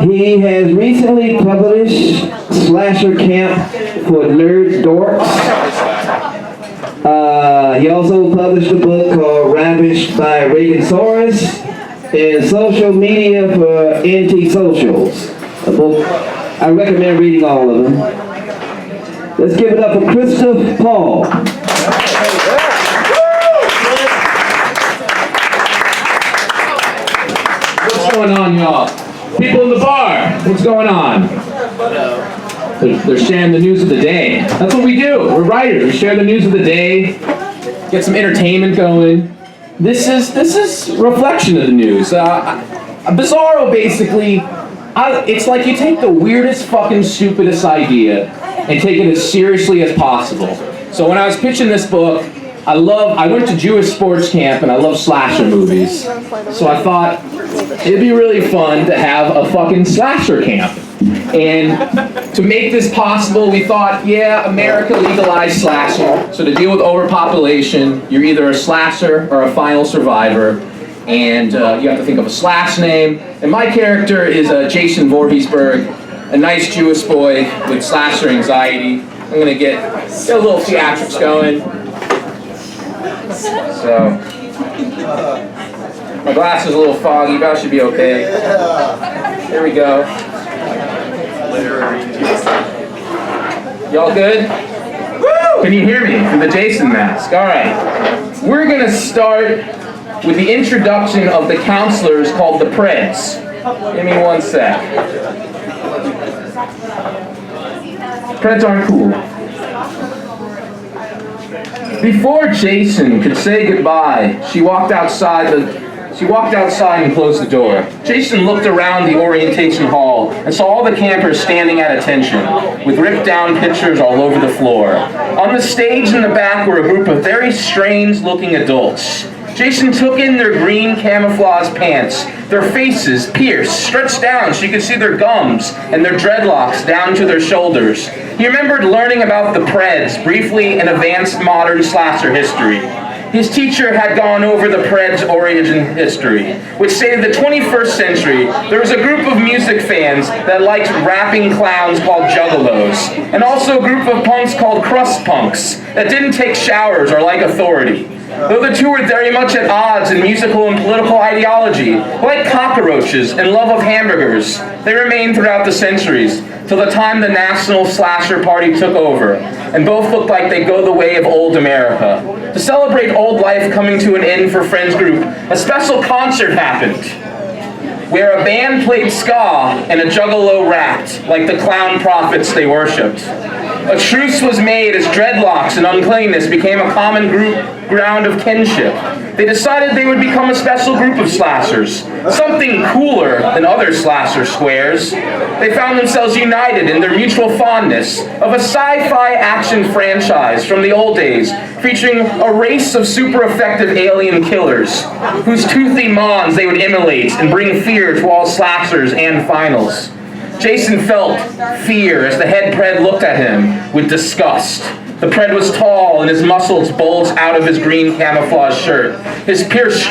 He has recently published Slasher Camp for Nerd Dorks. He also published a book called Ravished by Reagansaurus and Social Media for Anti-Socials. A book I recommend reading all of them. Let's give it up for Christoph Paul. What's going on, y'all? People in the bar, what's going on? They're sharing the news of the day. That's what we do. We're writers. We share the news of the day, get some entertainment going. This is a reflection of the news. Bizarro, basically, it's like you take the weirdest, fucking, stupidest idea and take it as seriously as possible. So when I was pitching this book, I went to Jewish sports camp and I love slasher movies. So I thought it'd be really fun to have a fucking slasher camp. And to make this possible, we thought, yeah, America legalized slasher. So to deal with overpopulation, you're either a slasher or a final survivor. And you have to think of a slash name. And my character is Jason Voorheesberg, a nice Jewish boy with slasher anxiety. I'm going to get a little theatrics going. So, my glass is a little foggy, but I should be okay. Here we go. Y'all good? Woo! Can you hear me through the Jason mask? All right. We're going to start with the introduction of the counselors called the Preds. Give me one sec. Preds aren't cool. Before Jason could say goodbye, she walked outside and closed the door. Jason looked around the orientation hall and saw all the campers standing at attention, with ripped down pictures all over the floor. On the stage in the back were a group of very strange-looking adults. Jason took in their green camouflage pants, their faces pierced, stretched down so you could see their gums and their dreadlocks down to their shoulders. He remembered learning about the Preds briefly in advanced modern slasher history. His teacher had gone over the Preds' origin history, which stated the 21st century, there was a group of music fans that liked rapping clowns called juggalos, and also a group of punks called crust punks that didn't take showers or like authority. Though the two were very much at odds in musical and political ideology, like cockroaches and love of hamburgers, they remained throughout the centuries, till the time the National Slasher Party took over, and both looked like they'd go the way of old America. To celebrate old life coming to an end for Friends Group, a special concert happened, where a band played ska and a juggalo rapped, like the clown prophets they worshipped. A truce was made as dreadlocks and uncleanness became a common ground of kinship. They decided they would become a special group of slashers, something cooler than other slasher squares. They found themselves united in their mutual fondness of a sci-fi action franchise from the old days, featuring a race of super effective alien killers, whose toothy mons they would immolate and bring fear to all slashers and finals. Jason felt fear as the head Pred looked at him with disgust. The Pred was tall and his muscles bulged out of his green camouflage shirt. His pierced,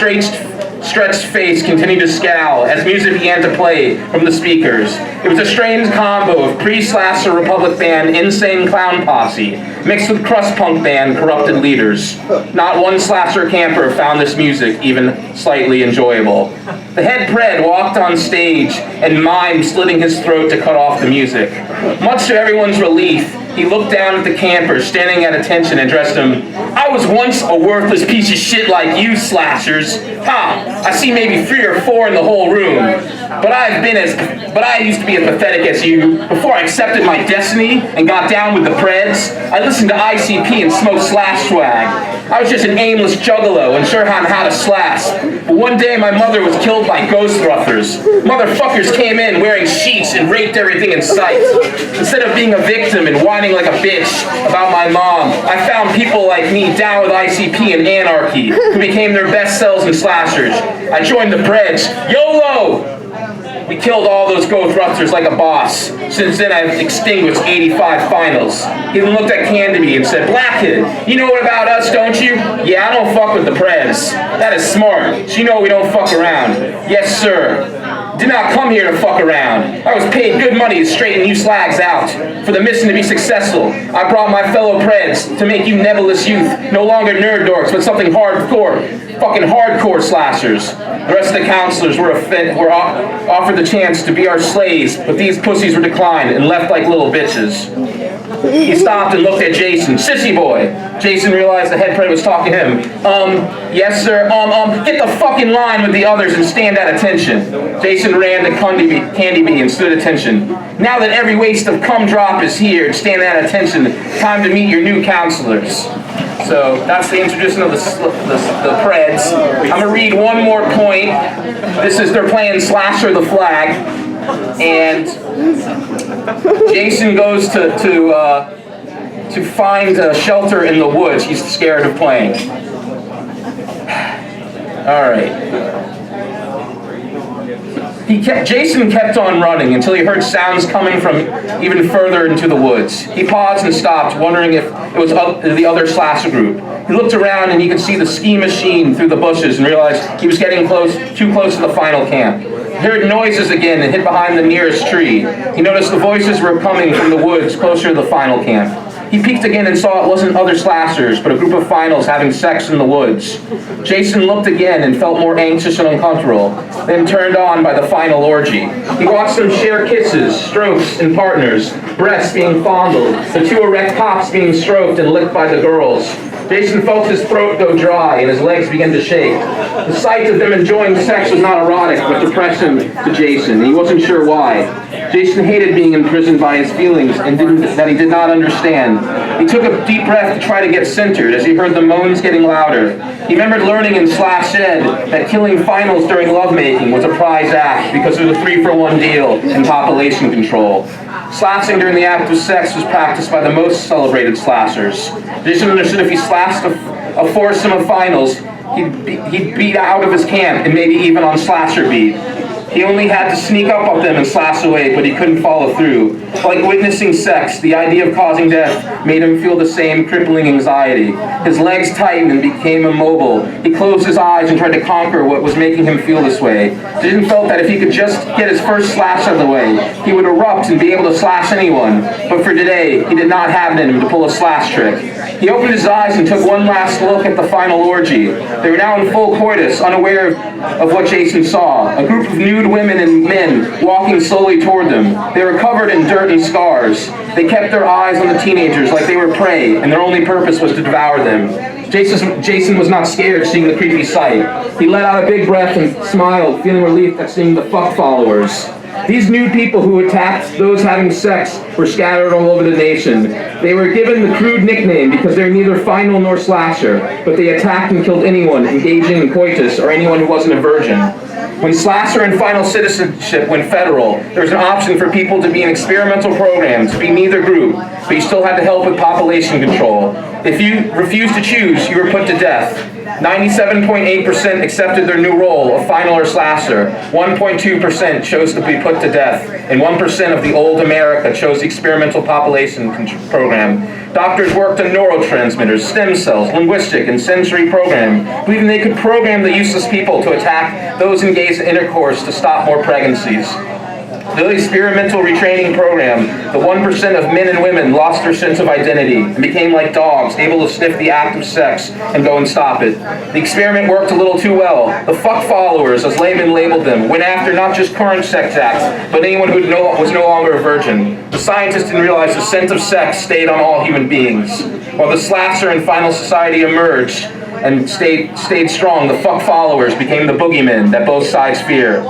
stretched face continued to scowl as music began to play from the speakers. It was a strange combo of pre-slasher Republic band Insane Clown Posse mixed with crust punk band Corrupted Leaders. Not one slasher camper found this music even slightly enjoyable. The head Pred walked on stage and mimed slitting his throat to cut off the music. Much to everyone's relief, he looked down at the campers standing at attention and addressed them. I was once a worthless piece of shit like you slashers. Ha! I see maybe 3 or 4 in the whole room. But I used to be as pathetic as you. Before I accepted my destiny and got down with the Preds, I listened to ICP and smoked slash swag. I was just an aimless juggalo, unsure on how to slash. But one day my mother was killed by ghost roughers. Motherfuckers came in wearing sheets and raped everything in sight. Instead of being a victim and whining like a bitch about my mom, I found people like me down with ICP and anarchy, who became their best selves and slashers. I joined the Preds. YOLO! We killed all those ghost roughers like a boss. Since then, I've extinguished 85 finals. He then looked at Candy and said, Blackhead, you know what about us, don't you? Yeah, I don't fuck with the Preds. That is smart. So you know we don't fuck around. Yes, sir. Did not come here to fuck around. I was paid good money to straighten you slags out. For the mission to be successful, I brought my fellow Preds to make you nebulous youth no longer nerd dorks, but something hardcore, fucking hardcore slashers. The rest of the counselors were offered the chance to be our slaves, but these pussies were declined and left like little bitches. He stopped and looked at Jason. Sissy boy. Jason realized the head Pred was talking to him. Yes sir, get the fucking line with the others and stand at attention. Jason ran to Candy Bee and stood at attention. Now that every waste of cum drop is here and stand at attention, time to meet your new counselors. So that's the introduction of the Preds. I'm gonna read one more point. This is they're playing Slasher the Flag, and Jason goes to find a shelter in the woods. He's scared of playing. All right. Jason kept on running until he heard sounds coming from even further into the woods. He paused and stopped, wondering if it was the other slasher group. He looked around and he could see the ski machine through the bushes and realized he was getting too close to the final camp. He heard noises again and hid behind the nearest tree. He noticed the voices were coming from the woods closer to the final camp. He peeked again and saw it wasn't other slashers, but a group of finals having sex in the woods. Jason looked again and felt more anxious and uncomfortable, then turned on by the final orgy. He watched them share kisses, strokes, and partners, breasts being fondled, the two erect tops being stroked and licked by the girls. Jason felt his throat go dry and his legs began to shake. The sight of them enjoying sex was not erotic, but depressing to Jason, and he wasn't sure why. Jason hated being imprisoned by his feelings and that he did not understand. He took a deep breath to try to get centered as he heard the moans getting louder. He remembered learning in Slash Ed that killing finals during lovemaking was a prize act because it was a 3-for-1 deal in population control. Slashing during the act of sex was practiced by the most celebrated slashers. Jason understood if he slashed a foursome of finals, he'd beat out of his camp and maybe even on slasher beat. He only had to sneak up on them and slash away, but he couldn't follow through. Like witnessing sex, the idea of causing death made him feel the same crippling anxiety. His legs tightened and became immobile. He closed his eyes and tried to conquer what was making him feel this way. Jason felt that if he could just get his first slash out of the way, he would erupt and be able to slash anyone. But for today, he did not have it in him to pull a slash trick. He opened his eyes and took one last look at the final orgy. They were now in full coitus, unaware of what Jason saw. A group of nude women and men walking slowly toward them. They were covered in dirt and scars. They kept their eyes on the teenagers like they were prey, and their only purpose was to devour them. Jason was not scared seeing the creepy sight. He let out a big breath and smiled, feeling relief at seeing the fuck followers. These nude people who attacked those having sex were scattered all over the nation. They were given the crude nickname because they're neither final nor slasher, but they attacked and killed anyone engaging in coitus or anyone who wasn't a virgin. When slasher and final citizenship went federal, there was an option for people to be in experimental programs, to be neither group, but you still had to help with population control. If you refused to choose, you were put to death. 97.8% accepted their new role of final or slasher, 1.2% chose to be put to death, and 1% of the old America chose the experimental population program. Doctors worked on neurotransmitters, stem cells, linguistic, and sensory programming, believing they could program the useless people to attack those engaged in intercourse to stop more pregnancies. The experimental retraining program, the 1% of men and women lost their sense of identity and became like dogs, able to sniff the act of sex and go and stop it. The experiment worked a little too well. The fuck followers, as laymen labeled them, went after not just current sex acts, but anyone who was no longer a virgin. The scientists didn't realize the scent of sex stayed on all human beings. While the slasher and final society emerged and stayed strong, the fuck followers became the boogeymen that both sides fear.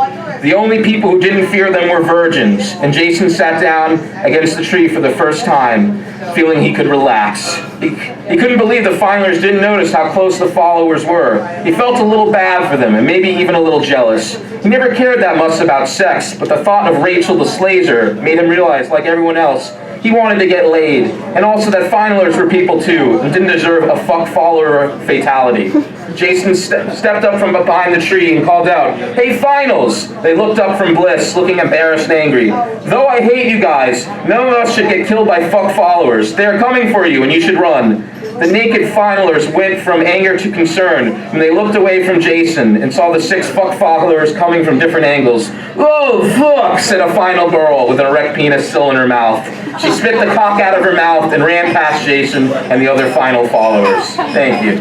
The only people who didn't fear them were virgins, and Jason sat down against the tree for the first time, feeling he could relax. He couldn't believe the finalers didn't notice how close the followers were. He felt a little bad for them, and maybe even a little jealous. He never cared that much about sex, but the thought of Rachel the Slazer made him realize, like everyone else, he wanted to get laid, and also that finalers were people too, and didn't deserve a fuck-follower fatality. Jason stepped up from behind the tree and called out, "Hey, finals!" They looked up from Bliss, looking embarrassed and angry. "Though I hate you guys, none of us should get killed by fuck followers. They are coming for you, and you should run." The naked finalers went from anger to concern when they looked away from Jason and saw the 6 fuck followers coming from different angles. "Oh, fuck," said a final girl with an erect penis still in her mouth. She spit the cock out of her mouth and ran past Jason and the other final followers. Thank you.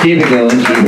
Keep it going, keep it going.